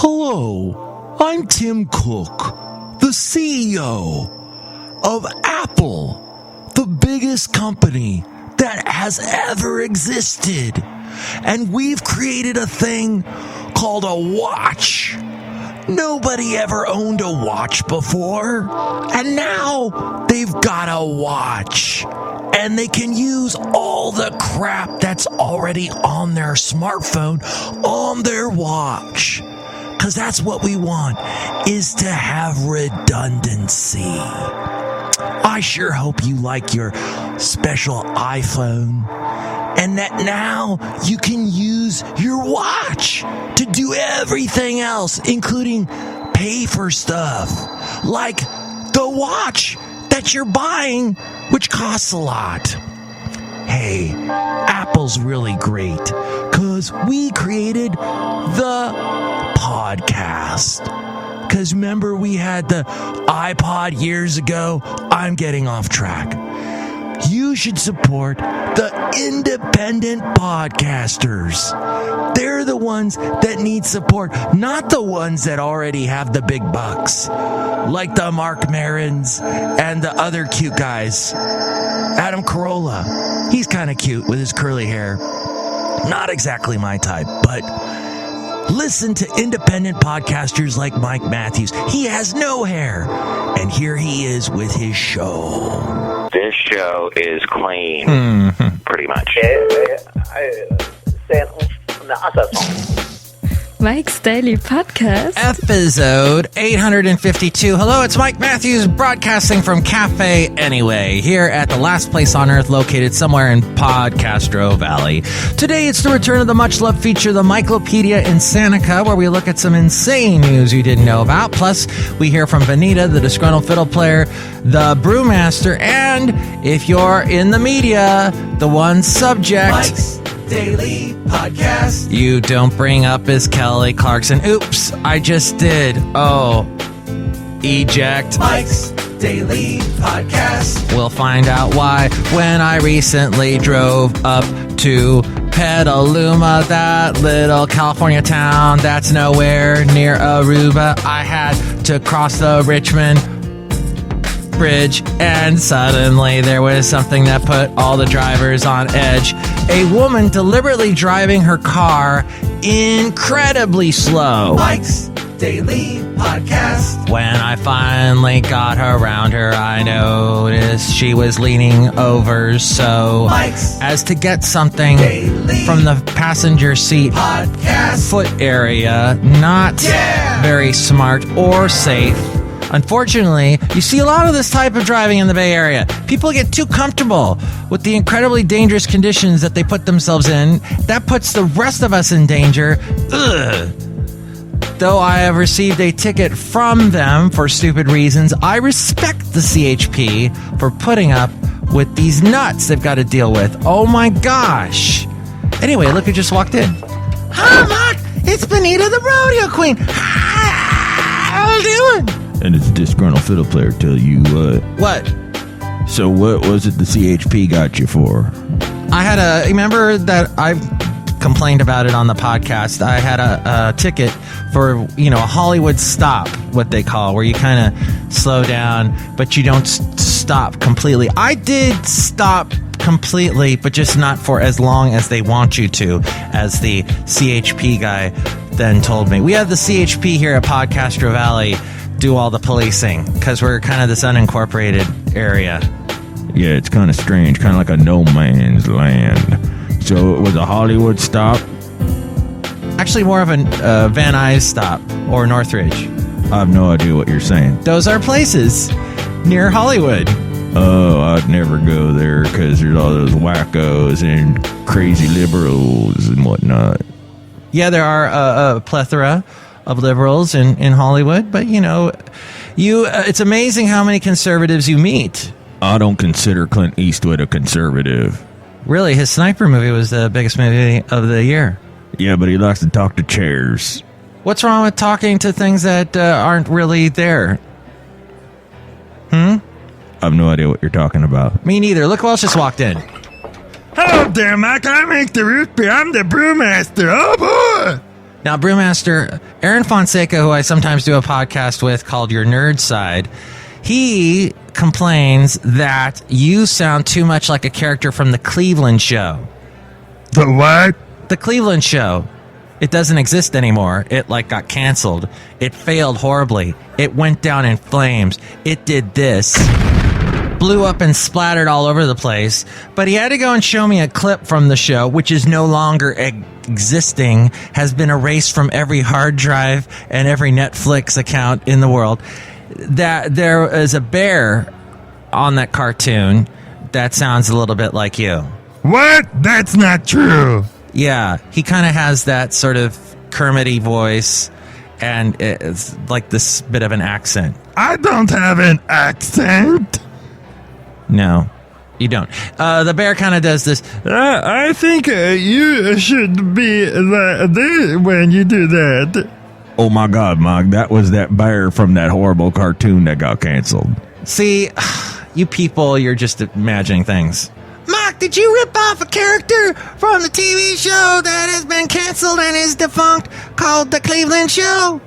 Hello, I'm Tim Cook, the CEO of Apple, the biggest company that has ever existed. And we've created a thing called a watch. Nobody ever owned a watch before, and now they've got a watch. And they can use all the crap that's already on their smartphone on their watch. Because that's what we want, is to have redundancy. I sure hope you like your special iPhone and that now you can use your watch to do everything else, including pay for stuff like the watch that you're buying, which costs a lot. Hey, Apple's really great because we created the podcast. Because remember, we had the iPod years ago. I'm getting off track. You should support the independent podcasters. They're the ones that need support, not the ones that already have the big bucks, like the Mark Marons and the other cute guys. Adam Carolla, he's kind of cute with his curly hair. Not exactly my type, but listen to independent podcasters like Mike Matthews. He has no hair, and here he is with his show. This show is clean, pretty much. Mike's Daily Podcast. Episode 852. Hello, it's Mike Matthews broadcasting from Cafe Anyway, here at the last place on earth located somewhere in Podcastro Valley. Today, it's the return of the much-loved feature, the MIKELOPEDIA Insanica, where we look at some insane news you didn't know about. Plus, we hear from Benita, the Disgruntled Fiddle Player, the Brewmaster, and if you're in the media, the one subject... Mike's Daily Podcast you don't bring up is Kelly Clarkson. Oops, I just did. Oh, eject. Mike's Daily Podcast. We'll find out why when I recently drove up to Petaluma, that little California town that's nowhere near Aruba. I had to cross the Richmond bridge, and suddenly there was something that put all the drivers on edge. A woman deliberately driving her car incredibly slow. Mike's Daily Podcast. When I finally got around her, I noticed she was leaning over so Mike's as to get something Daily from the passenger seat podcast foot area. Not very smart or safe. Unfortunately, you see a lot of this type of driving in the Bay Area. People get too comfortable with the incredibly dangerous conditions that they put themselves in. That puts the rest of us in danger. Ugh. Though I have received a ticket from them for stupid reasons, I respect the CHP for putting up with these nuts they've got to deal with. Oh my gosh. Anyway, look who just walked in. Hi, Mark. It's Benita, the rodeo queen. How you doing? And it's Disgruntled Fiddle Player tell you what. What? So what was it the CHP got you for? I had remember that I complained about it on the podcast. I had a ticket for, a Hollywood stop, what they call, where you kind of slow down, but you don't stop completely. I did stop completely, but just not for as long as they want you to, as the CHP guy then told me. We have the CHP here at Podcastro Valley do all the policing because we're kind of this unincorporated area. Yeah, it's kind of strange, kind of like a no man's land. So it was a Hollywood stop? Actually, more of a Van Nuys stop or Northridge. I have no idea what you're saying. Those are places near Hollywood. Oh, I'd never go there because there's all those wackos and crazy liberals and whatnot. Yeah, there are a plethora of liberals in Hollywood, but it's amazing how many conservatives you meet. I don't consider Clint Eastwood a conservative. Really, his Sniper movie was the biggest movie of the year. Yeah, but he likes to talk to chairs. What's wrong with talking to things that aren't really there? I have no idea what you're talking about. Me neither. Look who else just walked in. Hello there, Mike. I make the root beer. I'm the brewmaster. Oh, boy. Now, Brewmaster, Aaron Fonseca, who I sometimes do a podcast with called Your Nerd Side, he complains that you sound too much like a character from the Cleveland Show. The what? The Cleveland Show. It doesn't exist anymore. It got canceled. It failed horribly. It went down in flames. It did this. Blew up and splattered all over the place. But he had to go and show me a clip from the show, which is no longer existing, has been erased from every hard drive and every Netflix account in the world. That there is a bear on that cartoon that sounds a little bit like you. What? That's not true. Yeah, he kind of has that sort of Kermit-y voice, and it's like this bit of an accent. I don't have an accent. No, you don't. The bear kind of does this. I think you should be there when you do that. Oh my God, Mog, that was that bear from that horrible cartoon that got canceled. See, you people, you're just imagining things. Mark, did you rip off a character from the TV show that has been canceled and is defunct called The Cleveland Show?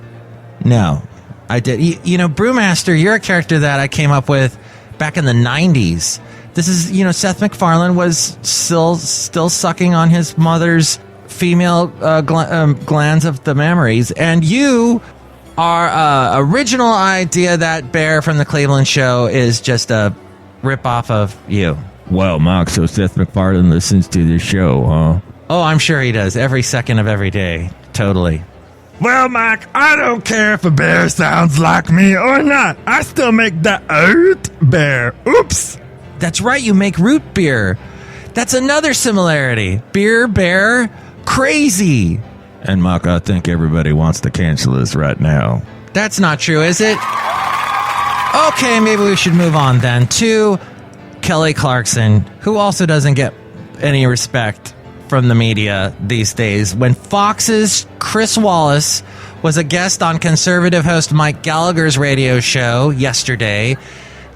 No, I did. You know, Brewmaster, you're a character that I came up with back in the 90s. This is, Seth MacFarlane was still sucking on his mother's female glands of the memories. And you are original idea that bear from The Cleveland Show is just a rip-off of you. Well, Mark, so Seth MacFarlane listens to this show, huh? Oh, I'm sure he does. Every second of every day. Totally. Well, Mark, I don't care if a bear sounds like me or not. I still make the root beer. Oops. That's right, you make root beer. That's another similarity. Beer, bear, crazy. And, Mark, I think everybody wants to cancel this right now. That's not true, is it? Okay, maybe we should move on then to Kelly Clarkson, who also doesn't get any respect from the media these days. When Fox's Chris Wallace was a guest on conservative host Mike Gallagher's radio show yesterday,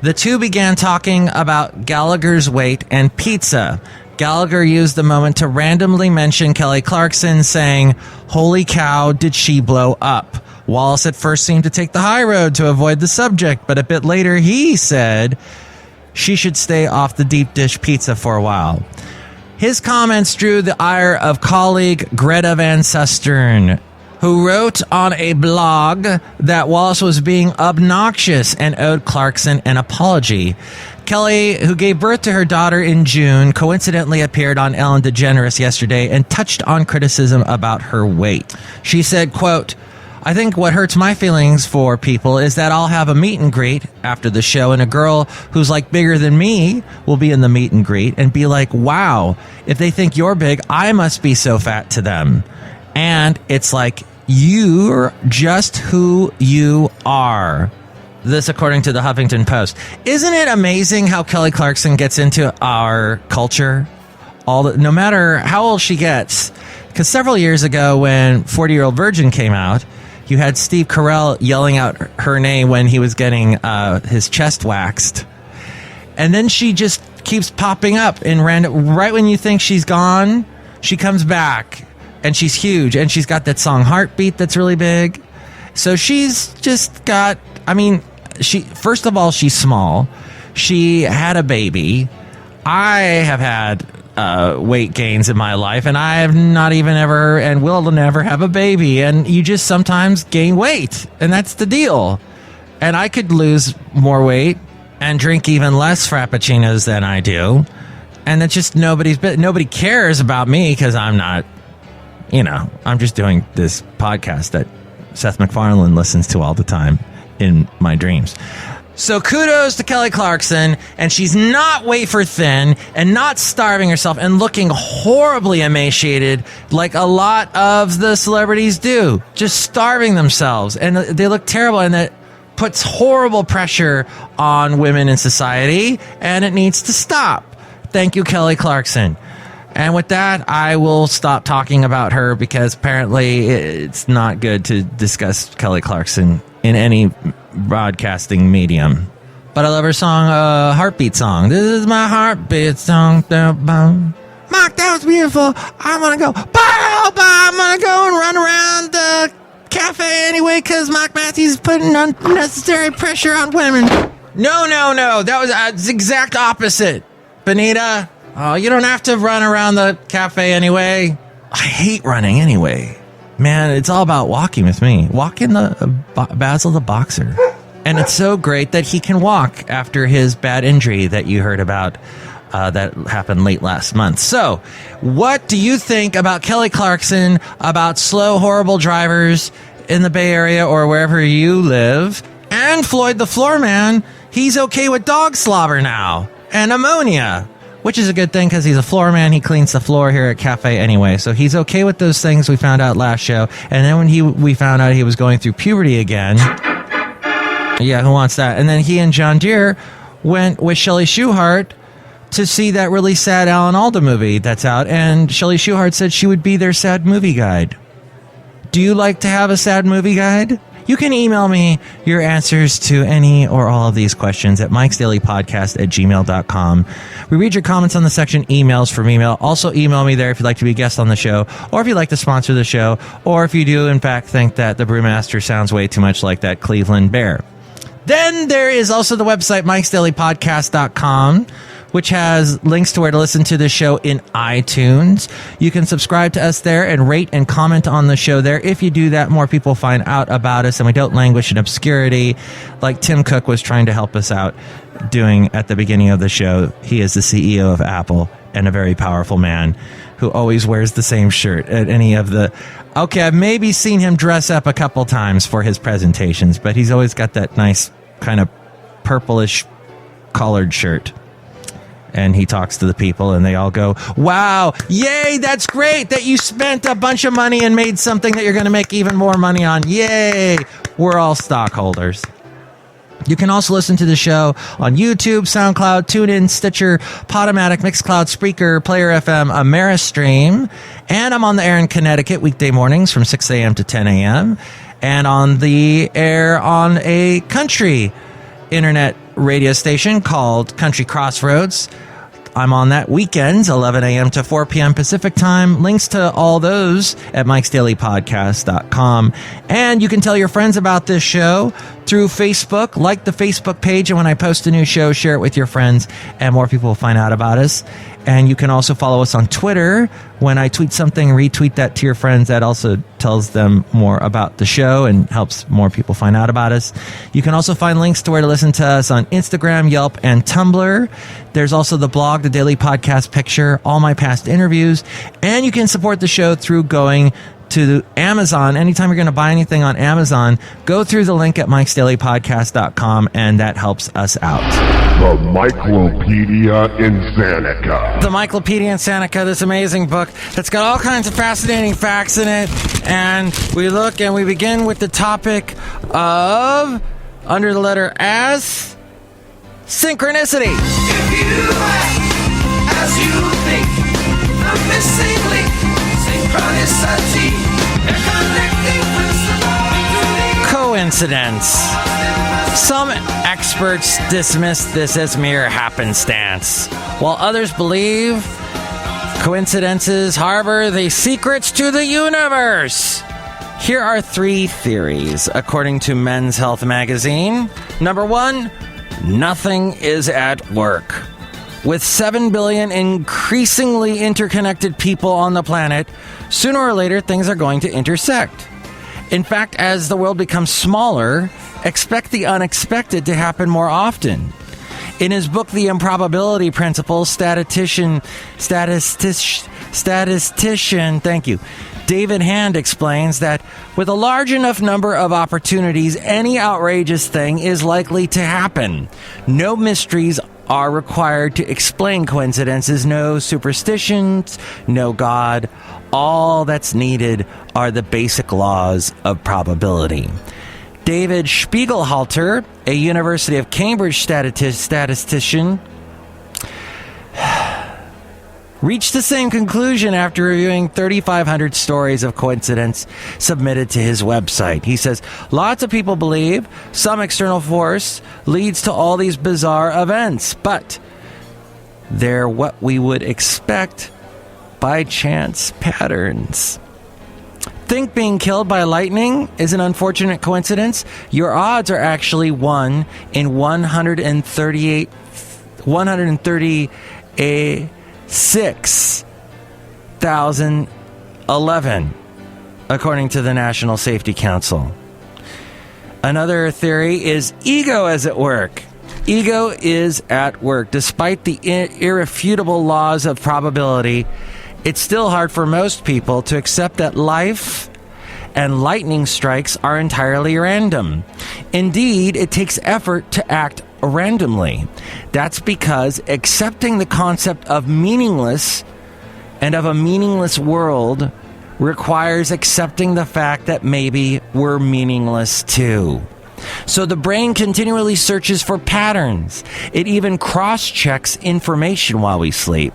the two began talking about Gallagher's weight and pizza. Gallagher used the moment to randomly mention Kelly Clarkson, saying, "Holy cow, did she blow up?" Wallace at first seemed to take the high road to avoid the subject, but a bit later he said she should stay off the deep dish pizza for a while. His comments drew the ire of colleague Greta Van Susteren, who wrote on a blog that Wallace was being obnoxious and owed Clarkson an apology. Kelly, who gave birth to her daughter in June, coincidentally appeared on Ellen DeGeneres yesterday and touched on criticism about her weight. She said, quote, "I think what hurts my feelings for people is that I'll have a meet and greet after the show, and a girl who's bigger than me will be in the meet and greet and be like, wow, if they think you're big, I must be so fat to them. And it's like, you're just who you are." This according to the Huffington Post. Isn't it amazing how Kelly Clarkson gets into our culture? No matter how old she gets. Because several years ago when 40-Year-Old Virgin came out, you had Steve Carell yelling out her name when he was getting his chest waxed. And then she just keeps popping up in random... Right when you think she's gone, she comes back. And she's huge. And she's got that song Heartbeat that's really big. So she's just got... first of all, she's small. She had a baby. I have had weight gains in my life, and I have not even ever and will never have a baby. And you just sometimes gain weight, and that's the deal. And I could lose more weight and drink even less frappuccinos than I do. And it's just nobody cares about me because I'm not, I'm just doing this podcast that Seth MacFarlane listens to all the time in my dreams. So kudos to Kelly Clarkson, and she's not wafer thin and not starving herself and looking horribly emaciated like a lot of the celebrities do, just starving themselves, and they look terrible, and that puts horrible pressure on women in society, and it needs to stop. Thank you, Kelly Clarkson. And with that, I will stop talking about her because apparently it's not good to discuss Kelly Clarkson in any broadcasting medium. But I love her song, Heartbeat song. This is my heartbeat song. Mike, that was beautiful. I want to go. Bye, I'm going to go and run around the cafe anyway because Mike Matthews is putting unnecessary pressure on women. No. That was the exact opposite, Benita. Oh, you don't have to run around the cafe anyway. I hate running anyway. Man, it's all about walking with me. Walk in the Basil the Boxer. And it's so great that he can walk after his bad injury that you heard about that happened late last month. So, what do you think about Kelly Clarkson, about slow, horrible drivers in the Bay Area or wherever you live? And Floyd the Floor Man, he's okay with dog slobber now and ammonia, which is a good thing because he's a floor man. He cleans the floor here at Cafe anyway. So he's okay with those things we found out last show. And then when we found out he was going through puberty again. Yeah, who wants that? And then he and John Deere went with Shelley Shuhart to see that really sad Alan Alda movie that's out. And Shelley Shuhart said she would be their sad movie guide. Do you like to have a sad movie guide? You can email me your answers to any or all of these questions at MIKES-DAILY-PODCAST-852-News.com. We read your comments on the section emails from email. Also email me there if you'd like to be a guest on the show, or if you'd like to sponsor the show, or if you do in fact think that the Brewmaster sounds way too much like that Cleveland Bear. Then there is also the website MIKES-DAILY-PODCAST.com, which has links to where to listen to the show in iTunes. You can subscribe to us there and rate and comment on the show there. If you do that, more people find out about us and we don't languish in obscurity like Tim Cook was trying to help us out doing at the beginning of the show. He is the CEO of Apple and a very powerful man who always wears the same shirt at any of the... Okay, I've maybe seen him dress up a couple times for his presentations, but he's always got that nice kind of purplish collared shirt. And he talks to the people and they all go, wow, yay, that's great that you spent a bunch of money and made something that you're going to make even more money on. Yay, we're all stockholders. You can also listen to the show on YouTube, SoundCloud, TuneIn, Stitcher, Podomatic, Mixcloud, Spreaker, Player FM, Ameristream. And I'm on the air in Connecticut weekday mornings from 6 a.m. to 10 a.m. And on the air on a country internet radio station called Country Crossroads. I'm on that weekends, 11 a.m. to 4 p.m. Pacific time. Links to all those at MIKES-DAILY-PODCAST.com. And you can tell your friends about this show through Facebook. Like the Facebook page, and when I post a new show, share it with your friends, and more people will find out about us. And you can also follow us on Twitter. When I tweet something, retweet that to your friends. That also tells them more about the show and helps more people find out about us. You can also find links to where to listen to us on Instagram, Yelp, and Tumblr. There's also the blog, the Daily Podcast Picture, all my past interviews. And you can support the show through going to Amazon. Anytime you're going to buy anything on Amazon, go through the link at MIKES-DAILY-PODCAST.com, and that helps us out. The MIKELOPEDIA INSANICA. The MIKELOPEDIA INSANICA, this amazing book that's got all kinds of fascinating facts in it. And we look and we begin with the topic of, under the letter S, synchronicity. If you act as you think, the missing link, synchronicity, a connecting principle. Coincidence. Some experts dismiss this as mere happenstance, while others believe coincidences harbor the secrets to the universe. Here are 3 theories, according to Men's Health magazine. Number 1, nothing is at work. With 7 billion increasingly interconnected people on the planet, sooner or later things are going to intersect. In fact, as the world becomes smaller, expect the unexpected to happen more often. In his book, The Improbability Principle, statistician, thank you, David Hand explains that with a large enough number of opportunities, any outrageous thing is likely to happen. No mysteries are required to explain coincidences, no superstitions, no God. All that's needed are the basic laws of probability. David Spiegelhalter, a University of Cambridge statistician, reached the same conclusion after reviewing 3,500 stories of coincidence submitted to his website. He says, lots of people believe some external force leads to all these bizarre events, but they're what we would expect by chance patterns. Think being killed by lightning is an unfortunate coincidence? Your odds are actually 1 in 136,011, according to the National Safety Council. Another theory is ego is at work. Ego is at work. Despite the irrefutable laws of probability, it's still hard for most people to accept that life and lightning strikes are entirely random. Indeed, it takes effort to act randomly. That's because accepting the concept of meaningless and of a meaningless world requires accepting the fact that maybe we're meaningless too. So the brain continually searches for patterns. It even cross-checks information while we sleep,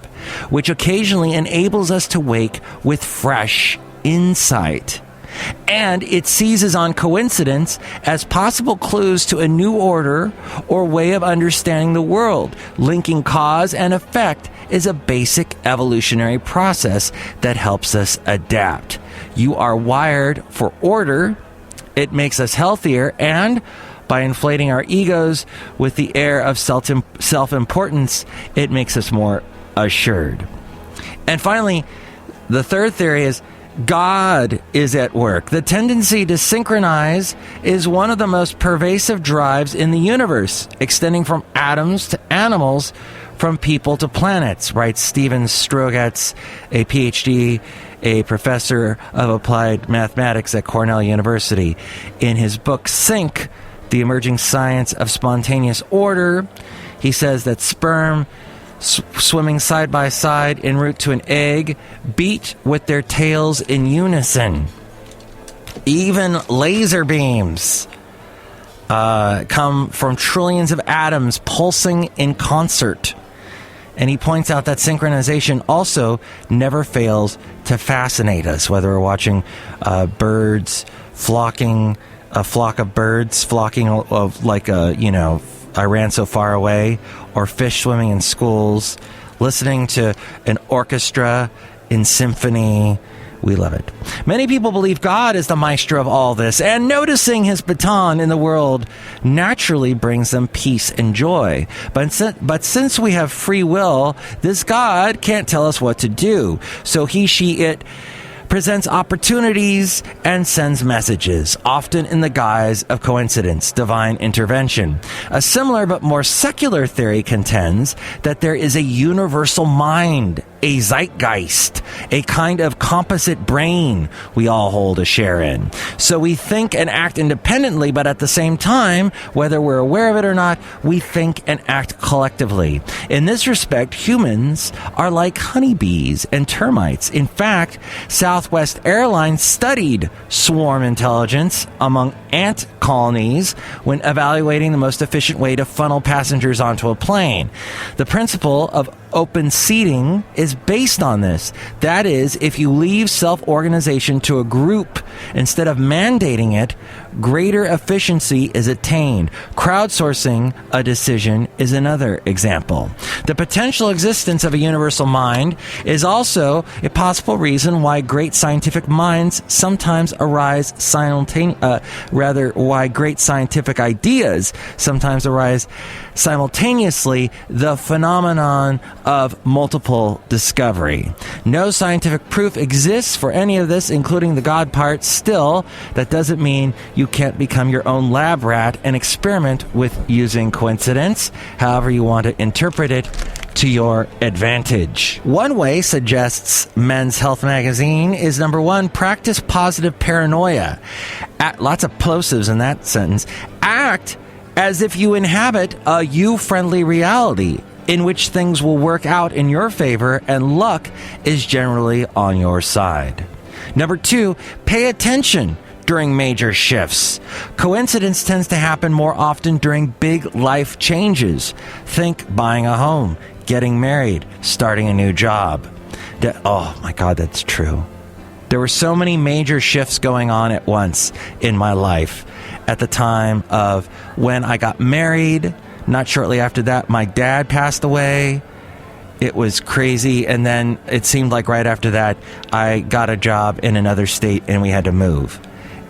which occasionally enables us to wake with fresh insight. And it seizes on coincidence as possible clues to a new order or way of understanding the world. Linking cause and effect is a basic evolutionary process that helps us adapt. You are wired for order. It makes us healthier, and by inflating our egos with the air of self-importance, it makes us more assured. And finally, the third theory is God is at work. The tendency to synchronize is one of the most pervasive drives in the universe, extending from atoms to animals, from people to planets, writes Steven Strogatz, a PhD, a professor of applied mathematics at Cornell University. In his book, Sync, The Emerging Science of Spontaneous Order, he says that sperm swimming side by side en route to an egg beat with their tails in unison. Even laser beams come from trillions of atoms pulsing in concert. And he points out that synchronization also never fails to fascinate us, whether we're watching birds flocking, a flock of birds flocking of like I Ran So Far Away, or fish swimming in schools, listening to an orchestra in symphony. We love it. Many people believe God is the maestro of all this, and noticing his baton in the world naturally brings them peace and joy. But since we have free will, this God can't tell us what to do. So he, she, it presents opportunities and sends messages, often in the guise of coincidence, divine intervention. A similar but more secular theory contends that there is a universal mind, a zeitgeist, a kind of composite brain we all hold a share in. So we think and act independently, but at the same time, whether we're aware of it or not, we think and act collectively. In this respect, humans are like honeybees and termites. In fact, Southwest Airlines studied swarm intelligence among ant colonies when evaluating the most efficient way to funnel passengers onto a plane. The principle of open seating is based on this. That is, if you leave self-organization to a group instead of mandating it, greater efficiency is attained. Crowdsourcing a decision is another example. The potential existence of a universal mind is also a possible reason why great scientific minds sometimes arise why great scientific ideas sometimes arise simultaneously, the phenomenon of multiple discovery. No scientific proof exists for any of this, including the God part. Still, that doesn't mean you can't become your own lab rat and experiment with using coincidence, however you want to interpret it, to your advantage. One way, suggests Men's Health magazine, is number one, practice positive paranoia. Lots of plosives in that sentence. Act as if you inhabit a you-friendly reality in which things will work out in your favor and luck is generally on your side. Number two, pay attention during major shifts. Coincidence tends to happen more often during big life changes. Think buying a home, getting married, starting a new job. Oh my God, that's true. There were so many major shifts going on at once in my life. At the time of when I got married, not shortly after that, my dad passed away. It was crazy, and then it seemed like right after that, I got a job in another state, and we had to move.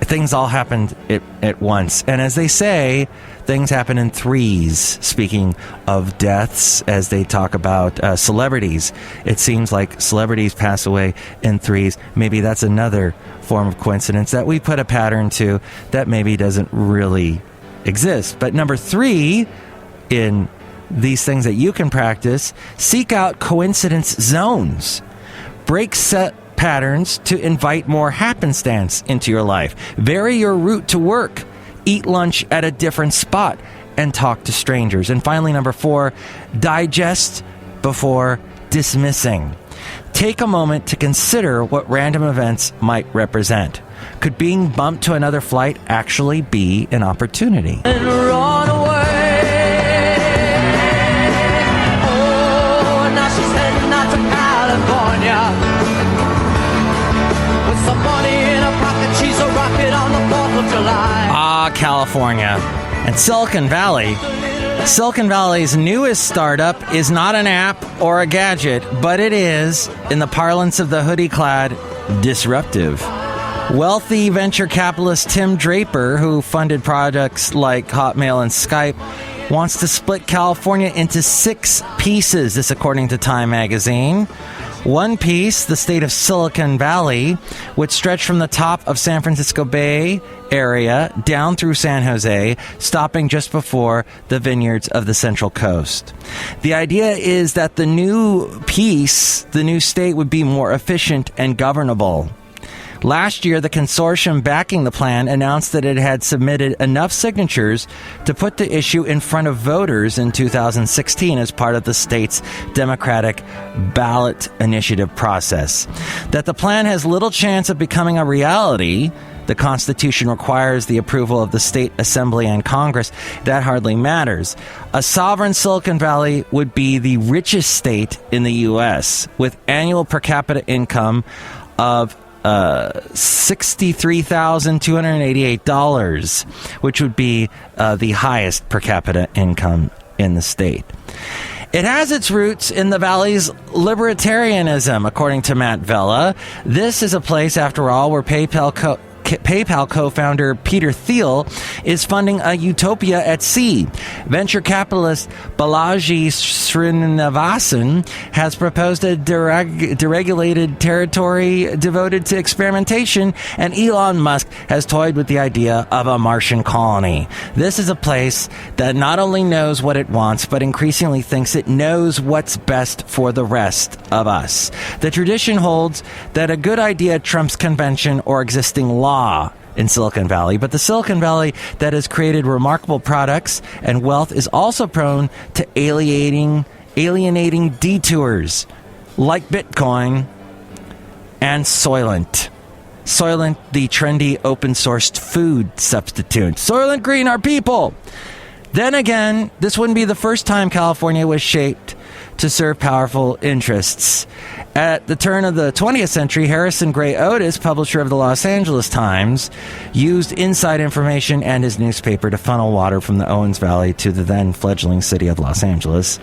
Things all happened at once. And as they say, things happen in threes. Speaking of deaths, as they talk about celebrities, it seems like celebrities pass away in threes. Maybe that's another form of coincidence that we put a pattern to that maybe doesn't really exist. But number 3 in these things that you can practice, seek out coincidence zones. Break set patterns to invite more happenstance into your life. Vary your route to work. Eat lunch at a different spot and talk to strangers. And finally, number 4, digest before dismissing. Take a moment to consider what random events might represent. Could being bumped to another flight actually be an opportunity? California and Silicon Valley. Silicon Valley's newest startup is not an app or a gadget, but it is, in the parlance of the hoodie-clad, disruptive. Wealthy venture capitalist Tim Draper, who funded projects like Hotmail and Skype, wants to split California into 6 pieces, this according to Time magazine. One piece, the state of Silicon Valley, would stretch from the top of San Francisco Bay Area down through San Jose, stopping just before the vineyards of the Central Coast. The idea is that the new piece, the new state, would be more efficient and governable. Last year, the consortium backing the plan announced that it had submitted enough signatures to put the issue in front of voters in 2016 as part of the state's Democratic ballot initiative process. That the plan has little chance of becoming a reality. The Constitution requires the approval of the state assembly and Congress. That hardly matters. A sovereign Silicon Valley would be the richest state in the U.S., with annual per capita income of $63,288, which would be the highest per capita income in the state. It has its roots in the valley's libertarianism, according to Matt Vella. This is a place, after all, where PayPal co-founder Peter Thiel is funding a utopia at sea. Venture capitalist Balaji Srinivasan has proposed a deregulated territory devoted to experimentation, and Elon Musk has toyed with the idea of a Martian colony. This is a place that not only knows what it wants, but increasingly thinks it knows what's best for the rest of us. The tradition holds that a good idea trumps convention or existing law in Silicon Valley, but the Silicon Valley that has created remarkable products and wealth is also prone to alienating detours like Bitcoin and Soylent. Soylent, the trendy open-sourced food substitute. Soylent Green, our people! Then again, this wouldn't be the first time California was shaped to serve powerful interests. At the turn of the 20th century, Harrison Gray Otis, publisher of the Los Angeles Times, used inside information and his newspaper to funnel water from the Owens Valley to the then fledgling city of Los Angeles,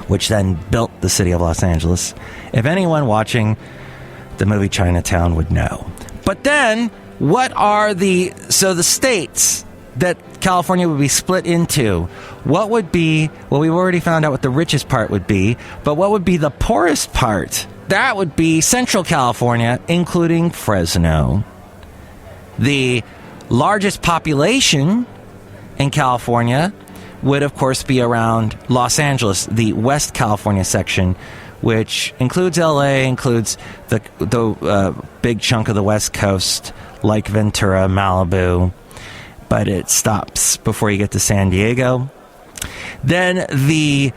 which then built the city of Los Angeles. If anyone watching the movie Chinatown would know. But then, what are the states that California would be split into? What would be, well, we've already found out what the richest part would be, but what would be the poorest part? That would be Central California, including Fresno. The largest population in California would, of course, be around Los Angeles, the West California section, which includes LA, includes the big chunk of the West Coast, like Ventura, Malibu, but it stops before you get to San Diego. Then the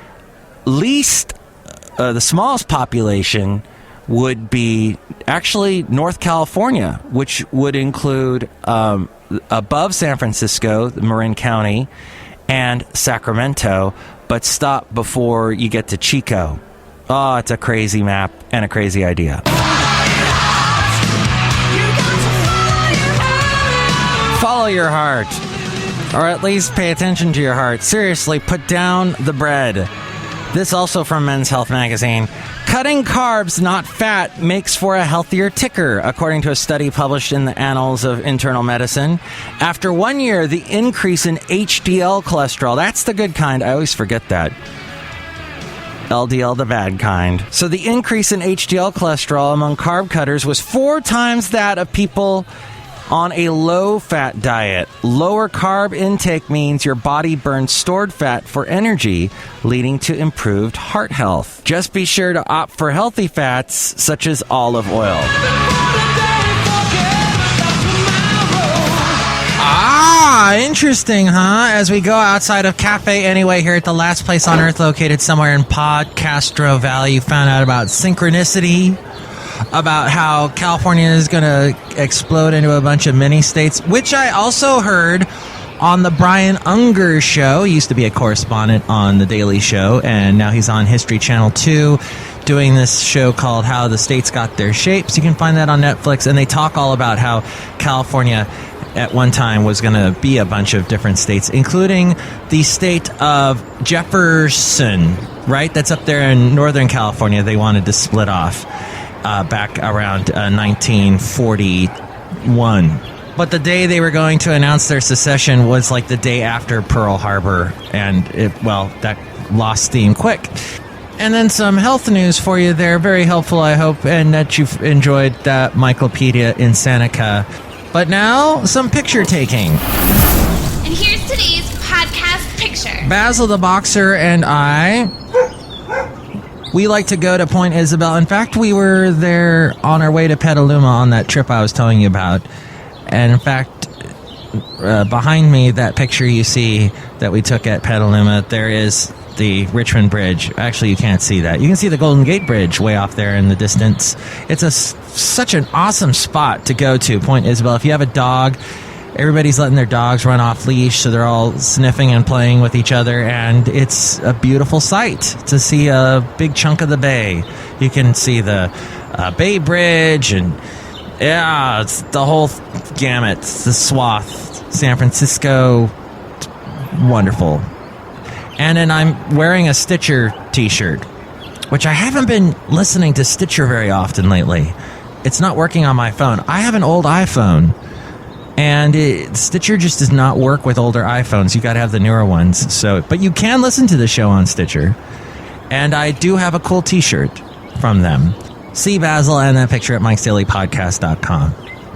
smallest population would be actually North California, which would include above San Francisco, Marin County, and Sacramento, but stop before you get to Chico. Oh, it's a crazy map and a crazy idea. Follow your heart, or at least pay attention to your heart. Seriously, put down the bread. This also from Men's Health magazine. Cutting carbs, not fat, makes for a healthier ticker, according to a study published in the Annals of Internal Medicine. After 1 year, the increase in HDL cholesterol, that's the good kind, I always forget that. LDL, the bad kind. So the increase in HDL cholesterol among carb cutters was 4 times that of people on a low-fat diet. Lower carb intake means your body burns stored fat for energy, leading to improved heart health. Just be sure to opt for healthy fats, such as olive oil. Interesting, huh? As we go outside of Cafe Anyway here at the last place on earth located somewhere in Podcastro Valley, you found out about synchronicity, about how California is going to explode into a bunch of mini-states, which I also heard on the Brian Unger show. He used to be a correspondent on The Daily Show, and now he's on History Channel 2 doing this show called How the States Got Their Shapes. You can find that on Netflix, and they talk all about how California at one time was going to be a bunch of different states, including the state of Jefferson, right? That's up there in Northern California. They wanted to split off back around 1941. But the day they were going to announce their secession was like the day after Pearl Harbor, and that lost steam quick. And then some health news for you there. Very helpful, I hope, and that you've enjoyed that MIKELOPEDIA Insanica. But now, some picture taking. And here's today's podcast picture. Basil the Boxer and I, we like to go to Point Isabel. In fact, we were there on our way to Petaluma on that trip I was telling you about. And in fact, behind me, that picture you see that we took at Petaluma, there is the Richmond Bridge. Actually, you can't see that. You can see the Golden Gate Bridge way off there in the distance. It's such an awesome spot to go to, Point Isabel. If you have a dog, everybody's letting their dogs run off leash, so they're all sniffing and playing with each other, and it's a beautiful sight to see a big chunk of the bay. You can see the Bay Bridge, and yeah, it's the whole gamut, the swath. San Francisco, wonderful. And then I'm wearing a Stitcher t-shirt, which I haven't been listening to Stitcher very often lately. It's not working on my phone. I have an old iPhone, and Stitcher just does not work with older iPhones. You got to have the newer ones. But you can listen to the show on Stitcher, and I do have a cool t-shirt from them. See Basil and that picture at MIKES-DAILY-PODCAST.com.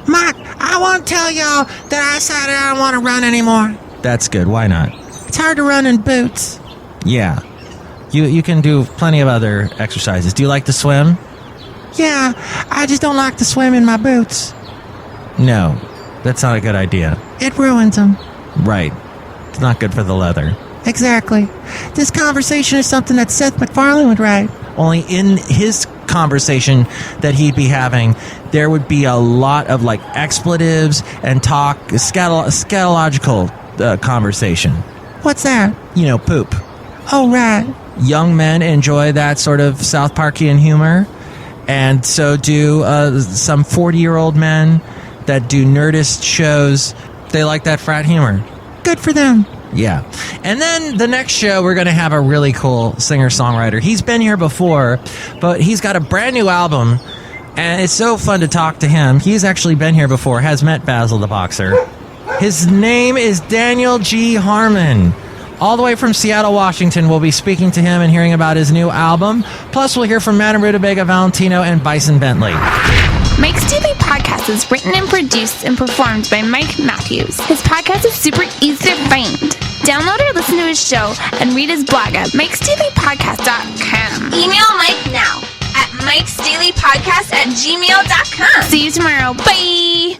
Mike, I want to tell y'all that I decided I don't want to run anymore. That's good. Why not? It's hard to run in boots. Yeah. You can do plenty of other exercises. Do you like to swim? Yeah, I just don't like to swim in my boots. No, that's not a good idea. It ruins them. Right. It's not good for the leather. Exactly. This conversation is something that Seth MacFarlane would write. Only in his conversation that he'd be having, there would be a lot of like expletives and talk, scatological conversation. What's that? Poop. Oh, right. Young men enjoy that sort of South Parkian humor, and so do some 40-year-old men that do Nerdist shows. They like that frat humor. Good for them. Yeah. And then the next show, we're going to have a really cool singer-songwriter. He's been here before, but he's got a brand new album, and it's so fun to talk to him. He's actually been here before, has met Basil the Boxer. His name is Daniel G. Harmon. All the way from Seattle, Washington, we'll be speaking to him and hearing about his new album. Plus, we'll hear from Madame Rutabaga Valentino and Bison Bentley. Mike's Daily Podcast is written and produced and performed by Mike Matthews. His podcast is super easy to find. Download or listen to his show and read his blog at MIKES-DAILY-PODCAST.com. Email Mike now at MIKES-DAILY-PODCAST@gmail.com. See you tomorrow. Bye!